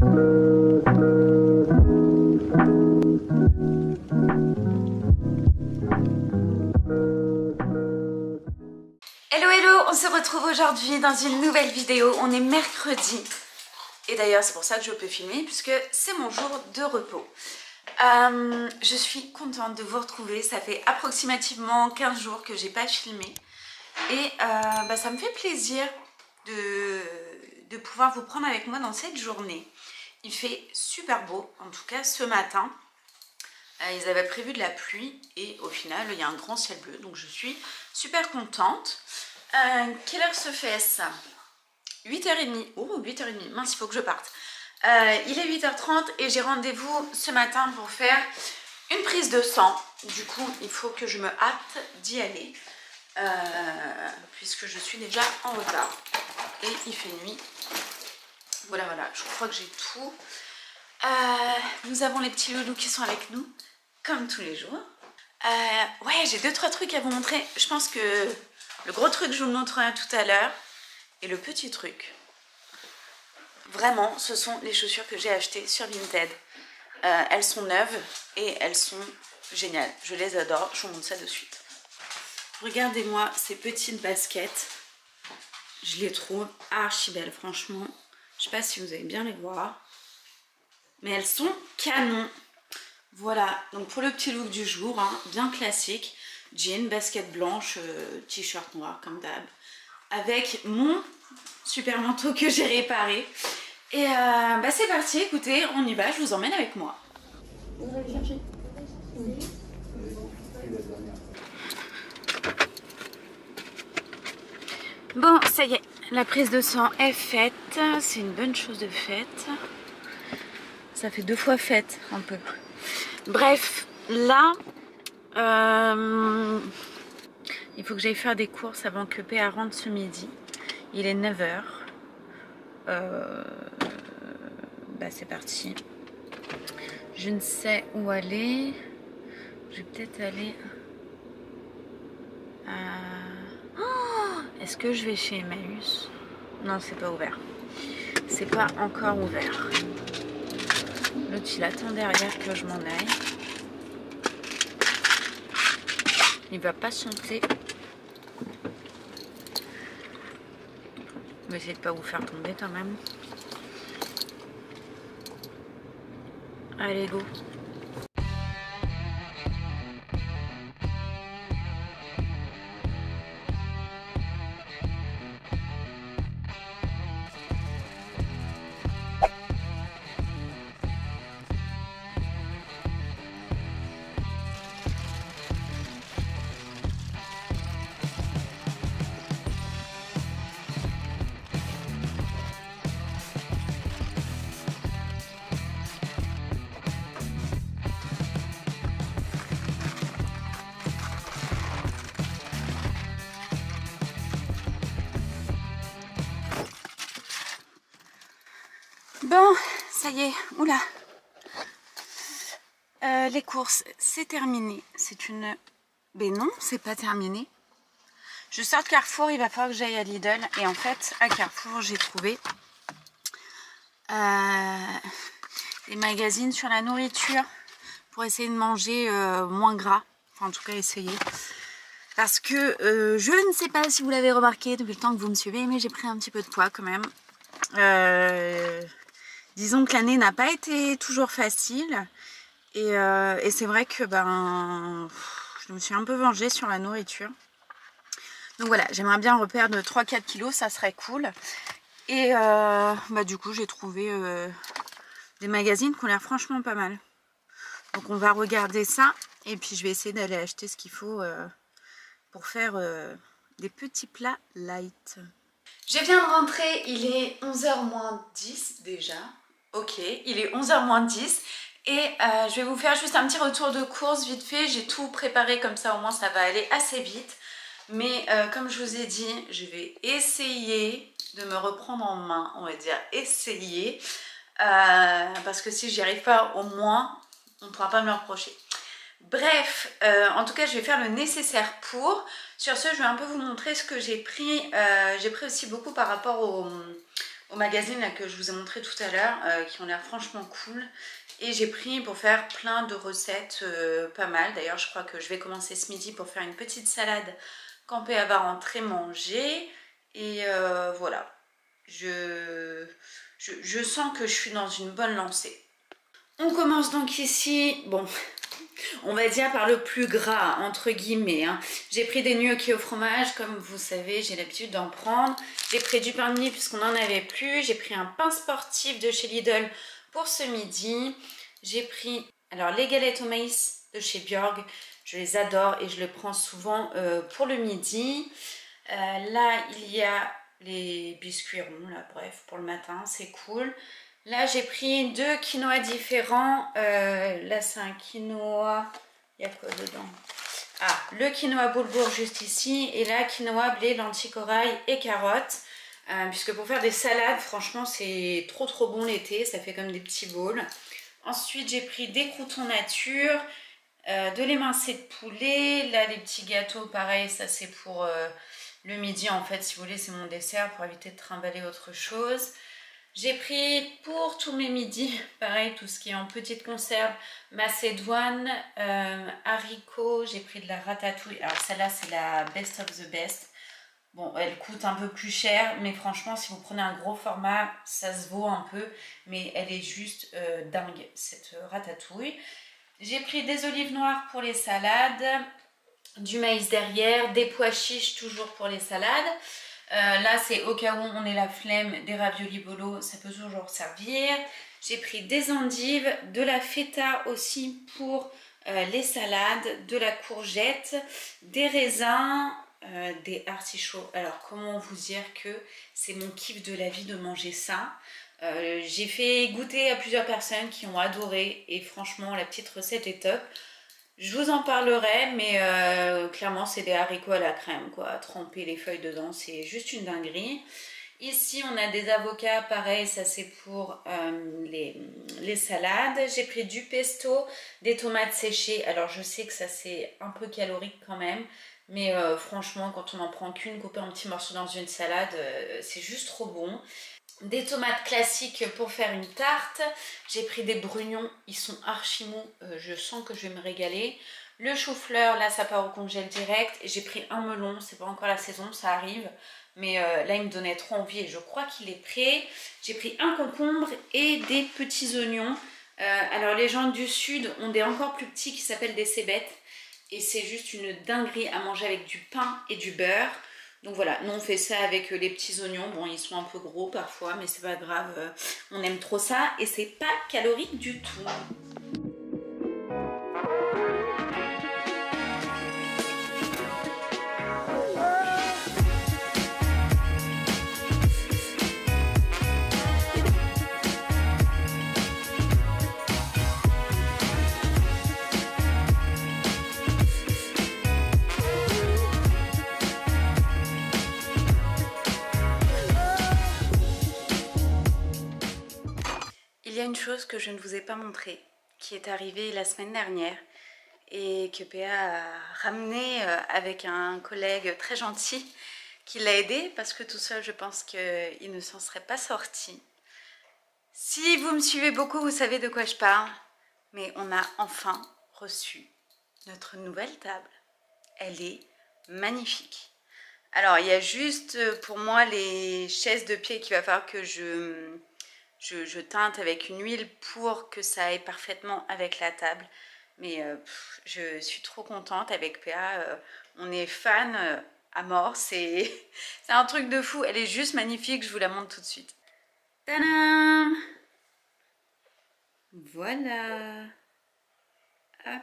Hello hello, on se retrouve aujourd'hui dans une nouvelle vidéo. On est mercredi et d'ailleurs c'est pour ça que je peux filmer puisque c'est mon jour de repos. Je suis contente de vous retrouver. Ça fait approximativement 15 jours que j'ai pas filmé et ça me fait plaisir de pouvoir vous prendre avec moi dans cette journée. Il fait super beau, en tout cas ce matin. Ils avaient prévu de la pluie et au final il y a un grand ciel bleu, donc je suis super contente. Quelle heure se fait ça? 8h30. Oh, 8h30, mince, il faut que je parte. Il est 8h30 et j'ai rendez-vous ce matin pour faire une prise de sang. Du coup, il faut que je me hâte d'y aller puisque je suis déjà en retard et il fait nuit. Voilà, je crois que j'ai tout. Nous avons les petits loulous qui sont avec nous, comme tous les jours. Ouais, j'ai 2-3 trucs à vous montrer. Je pense que le gros truc, je vous le montrerai tout à l'heure. Et le petit truc, vraiment, ce sont les chaussures que j'ai achetées sur Vinted. Elles sont neuves et elles sont géniales. Je les adore, je vous montre ça de suite. Regardez-moi ces petites baskets. Je les trouve archi belles, franchement. Je sais pas si vous allez bien les voir. Mais elles sont canon. Voilà, donc pour le petit look du jour, hein, bien classique. Jean, basket blanche, t-shirt noir comme d'hab. Avec mon super manteau que j'ai réparé. Et c'est parti, écoutez, on y va, je vous emmène avec moi. Vous allez chercher. Bon, ça y est, la prise de sang est faite. C'est une bonne chose de faite. Ça fait 2 fois faite, un peu. Bref, là, il faut que j'aille faire des courses avant que PA rentre ce midi. Il est 9h. C'est parti. Je ne sais où aller. Je vais peut-être aller à... Oh, est-ce que je vais chez Emmaüs? Non, c'est pas ouvert. C'est pas encore ouvert. L'autre, il attend derrière que je m'en aille. Il va patienter. Je vais essayer de pas vous faire tomber quand même. Allez, go. Bon, ça y est, oula. Les courses, c'est terminé. C'est une... Mais non, c'est pas terminé. Je sors de Carrefour, il va falloir que j'aille à Lidl. Et en fait, à Carrefour, j'ai trouvé des magazines sur la nourriture pour essayer de manger moins gras. Enfin, en tout cas, essayer. Parce que je ne sais pas si vous l'avez remarqué depuis le temps que vous me suivez, mais j'ai pris un petit peu de poids quand même. Disons que l'année n'a pas été toujours facile et c'est vrai que je me suis un peu vengée sur la nourriture. Donc voilà, j'aimerais bien reperdre 3-4 kilos, ça serait cool. Et du coup j'ai trouvé des magazines qui ont l'air franchement pas mal. Donc on va regarder ça et puis je vais essayer d'aller acheter ce qu'il faut pour faire des petits plats light. Je viens de rentrer, il est 11h moins 10 déjà. Ok, il est 11h moins 10 et je vais vous faire juste un petit retour de course vite fait. J'ai tout préparé comme ça, au moins ça va aller assez vite. Mais comme je vous ai dit, je vais essayer de me reprendre en main, on va dire essayer. Parce que si j'y arrive pas, au moins, on ne pourra pas me le reprocher. Bref, en tout cas, je vais faire le nécessaire pour. Sur ce, je vais un peu vous montrer ce que j'ai pris. J'ai pris aussi beaucoup par rapport au au magazine là, que je vous ai montré tout à l'heure, qui ont l'air franchement cool. Et j'ai pris pour faire plein de recettes, pas mal. D'ailleurs, je crois que je vais commencer ce midi pour faire une petite salade quand PA va rentrer manger. Et voilà, je sens que je suis dans une bonne lancée. On commence donc ici, bon, on va dire par le plus gras, entre guillemets. Hein. J'ai pris des gnocchis au fromage, comme vous savez, j'ai l'habitude d'en prendre. J'ai pris du pain de mie puisqu'on n'en avait plus. J'ai pris un pain sportif de chez Lidl pour ce midi. J'ai pris alors les galettes au maïs de chez Björg. Je les adore et je les prends souvent pour le midi. Là, il y a les biscuits ronds, là, bref, pour le matin, c'est cool. Là, j'ai pris 2 quinoa différents. Là, c'est un quinoa... Il y a quoi dedans? Ah, le quinoa boulgour juste ici. Et là, quinoa, blé, lentilles, corail et carottes. Puisque pour faire des salades, franchement, c'est trop bon l'été. Ça fait comme des petits bowls. Ensuite, j'ai pris des croûtons nature, de l'émincé de poulet. Là, les petits gâteaux, pareil, ça c'est pour le midi. En fait, si vous voulez, c'est mon dessert pour éviter de trimballer autre chose. J'ai pris pour tous mes midis, pareil, tout ce qui est en petite conserve, macédoine, haricots, j'ai pris de la ratatouille. Alors celle-là, c'est la best of the best. Bon, elle coûte un peu plus cher, mais franchement, si vous prenez un gros format, ça se vaut un peu. Mais elle est juste dingue, cette ratatouille. J'ai pris des olives noires pour les salades, du maïs derrière, des pois chiches toujours pour les salades. Là, c'est au cas où on ait la flemme, des raviolis bolo, ça peut toujours servir. J'ai pris des endives, de la feta aussi pour les salades, de la courgette, des raisins, des artichauts. Alors, comment vous dire que c'est mon kiff de la vie de manger ça. J'ai fait goûter à plusieurs personnes qui ont adoré et franchement, la petite recette est top. Je vous en parlerai, mais clairement c'est des haricots à la crème, quoi. Tremper les feuilles dedans, c'est juste une dinguerie. Ici, on a des avocats, pareil, ça c'est pour les salades. J'ai pris du pesto, des tomates séchées. Alors je sais que ça c'est un peu calorique quand même, mais franchement, quand on en prend qu'une, couper en petits morceaux dans une salade, c'est juste trop bon. Des tomates classiques pour faire une tarte. J'ai pris des brugnons, ils sont archi mous, je sens que je vais me régaler. Le chou-fleur, là ça part au congèle direct. J'ai pris un melon, c'est pas encore la saison, ça arrive. Mais là il me donnait trop envie et je crois qu'il est prêt. J'ai pris un concombre et des petits oignons. Alors les gens du sud ont des encore plus petits qui s'appellent des cébettes. Et c'est juste une dinguerie à manger avec du pain et du beurre. Donc voilà, nous on fait ça avec les petits oignons. Bon, ils sont un peu gros parfois, mais c'est pas grave. On aime trop ça et c'est pas calorique du tout. Il y a une chose que je ne vous ai pas montrée, qui est arrivée la semaine dernière et que PA a ramené avec un collègue très gentil qui l'a aidé parce que tout seul je pense qu'il ne s'en serait pas sorti. Si vous me suivez beaucoup, vous savez de quoi je parle, mais on a enfin reçu notre nouvelle table. Elle est magnifique. Alors il y a juste pour moi les chaises de pied qu'il va falloir que je teinte avec une huile pour que ça aille parfaitement avec la table. Mais je suis trop contente avec PA. On est fan à mort. C'est un truc de fou. Elle est juste magnifique. Je vous la montre tout de suite. Tadam! Voilà. Hop.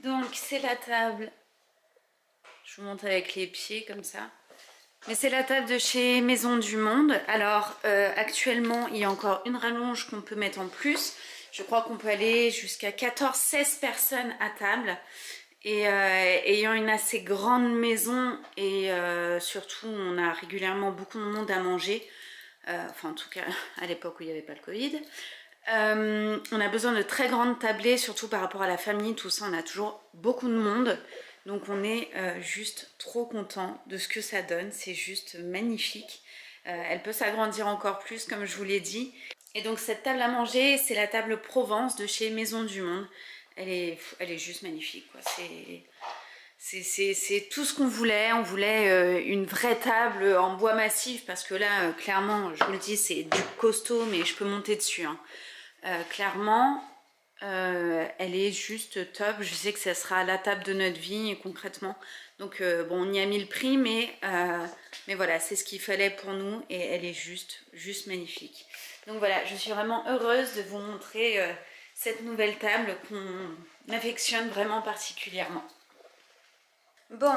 Donc c'est la table. Je vous montre avec les pieds comme ça. Mais c'est la table de chez Maison du Monde. Alors actuellement il y a encore une rallonge qu'on peut mettre en plus. Je crois qu'on peut aller jusqu'à 14-16 personnes à table. Et ayant une assez grande maison et surtout on a régulièrement beaucoup de monde à manger. Enfin en tout cas à l'époque où il n'y avait pas le Covid. On a besoin de très grandes tablées, surtout par rapport à la famille, tout ça, on a toujours beaucoup de monde. Donc on est juste trop content de ce que ça donne, c'est juste magnifique. Elle peut s'agrandir encore plus comme je vous l'ai dit. Et donc cette table à manger, c'est la table Provence de chez Maison du Monde. Elle est juste magnifique, quoi. C'est tout ce qu'on voulait. On voulait une vraie table en bois massif parce que là, clairement, je vous le dis, c'est du costaud, mais je peux monter dessus, hein. Clairement, elle est juste top. Je sais que ça sera la table de notre vie concrètement. Donc bon, on y a mis le prix, mais voilà, c'est ce qu'il fallait pour nous et elle est juste magnifique. Donc voilà, je suis vraiment heureuse de vous montrer cette nouvelle table qu'on affectionne vraiment particulièrement. Bon,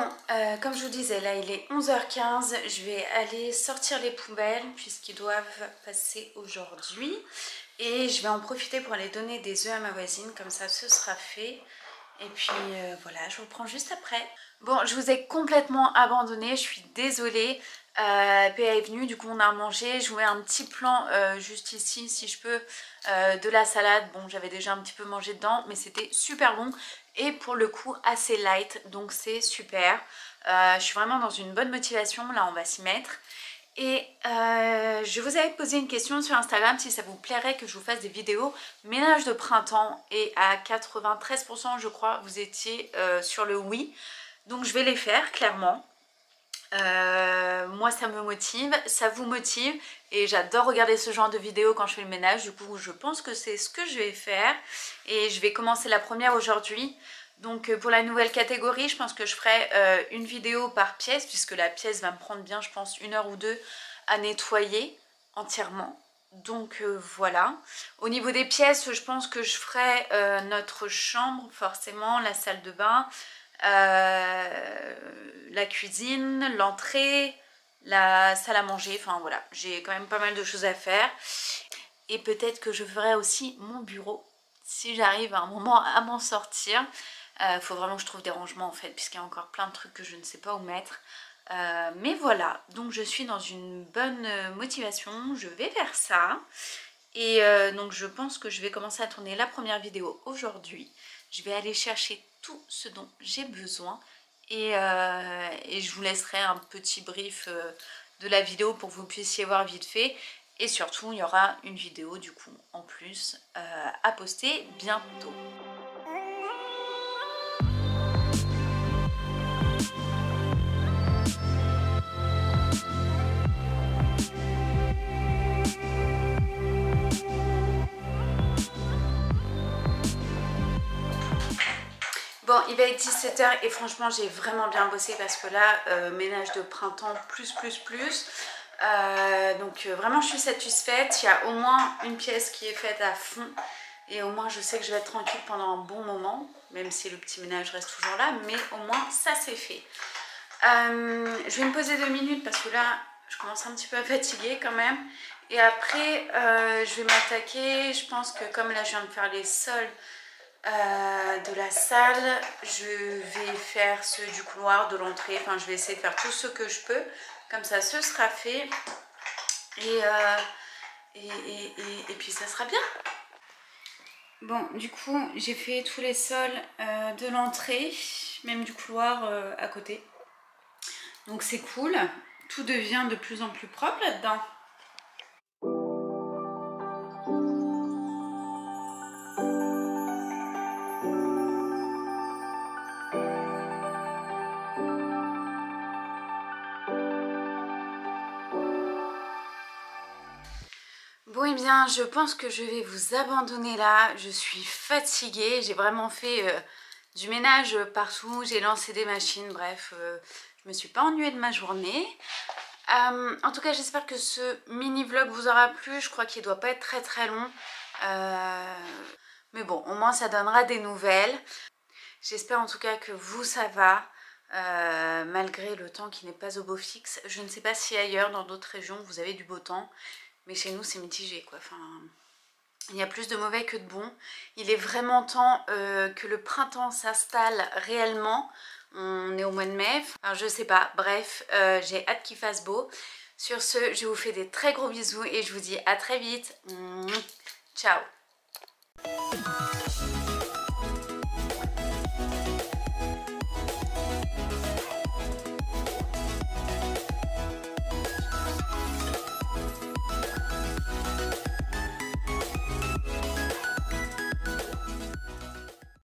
comme je vous disais, là il est 11h15, je vais aller sortir les poubelles puisqu'ils doivent passer aujourd'hui. Et je vais en profiter pour aller donner des œufs à ma voisine, comme ça ce sera fait. Et puis voilà, je vous reprends juste après. Bon, je vous ai complètement abandonné, je suis désolée. PA est venue, du coup on a mangé. Je vous mets un petit plan juste ici si je peux, de la salade. Bon, j'avais déjà un petit peu mangé dedans, mais c'était super bon. Et pour le coup assez light, donc c'est super. Je suis vraiment dans une bonne motivation, là on va s'y mettre. Et je vous avais posé une question sur Instagram si ça vous plairait que je vous fasse des vidéos ménage de printemps et à 93% je crois vous étiez sur le oui. Donc je vais les faire clairement. Moi ça me motive, ça vous motive et j'adore regarder ce genre de vidéos quand je fais le ménage. Du coup je pense que c'est ce que je vais faire et je vais commencer la première aujourd'hui. Donc pour la nouvelle catégorie, je pense que je ferai une vidéo par pièce puisque la pièce va me prendre bien, je pense, 1 heure ou 2 à nettoyer entièrement. Donc voilà. Au niveau des pièces, je pense que je ferai notre chambre, forcément, la salle de bain, la cuisine, l'entrée, la salle à manger. Enfin voilà, j'ai quand même pas mal de choses à faire. Et peut-être que je ferai aussi mon bureau si j'arrive à un moment à m'en sortir. Faut vraiment que je trouve des rangements en fait, puisqu'il y a encore plein de trucs que je ne sais pas où mettre. Mais voilà, donc je suis dans une bonne motivation, je vais faire ça. Et donc je pense que je vais commencer à tourner la première vidéo aujourd'hui. Je vais aller chercher tout ce dont j'ai besoin. Et je vous laisserai un petit brief de la vidéo pour que vous puissiez voir vite fait. Et surtout, il y aura une vidéo du coup en plus à poster bientôt. Bon, il va être 17 h et franchement j'ai vraiment bien bossé parce que là, ménage de printemps plus. Donc vraiment je suis satisfaite. Il y a au moins une pièce qui est faite à fond. Et au moins je sais que je vais être tranquille pendant un bon moment. Même si le petit ménage reste toujours là. Mais au moins ça c'est fait. Je vais me poser 2 minutes parce que là je commence un petit peu à fatiguer quand même. Et après je vais m'attaquer. Je pense que comme là je viens de faire les sols de la salle, je vais faire ceux du couloir, de l'entrée, enfin je vais essayer de faire tout ce que je peux, comme ça ce sera fait et puis ça sera bien. Bon, du coup j'ai fait tous les sols de l'entrée, même du couloir à côté, donc c'est cool, tout devient de plus en plus propre là-dedans. Bon et bien je pense que je vais vous abandonner là, je suis fatiguée, j'ai vraiment fait du ménage partout, j'ai lancé des machines, bref, je me suis pas ennuyée de ma journée. En tout cas j'espère que ce mini vlog vous aura plu, je crois qu'il doit pas être très long, mais bon au moins ça donnera des nouvelles. J'espère en tout cas que vous ça va. Malgré le temps qui n'est pas au beau fixe, je ne sais pas si ailleurs dans d'autres régions vous avez du beau temps. Mais chez nous c'est mitigé quoi, enfin, il y a plus de mauvais que de bons. Il est vraiment temps que le printemps s'installe réellement. On est au mois de mai, enfin, je sais pas, bref, j'ai hâte qu'il fasse beau. Sur ce, je vous fais des très gros bisous et je vous dis à très vite. Ciao.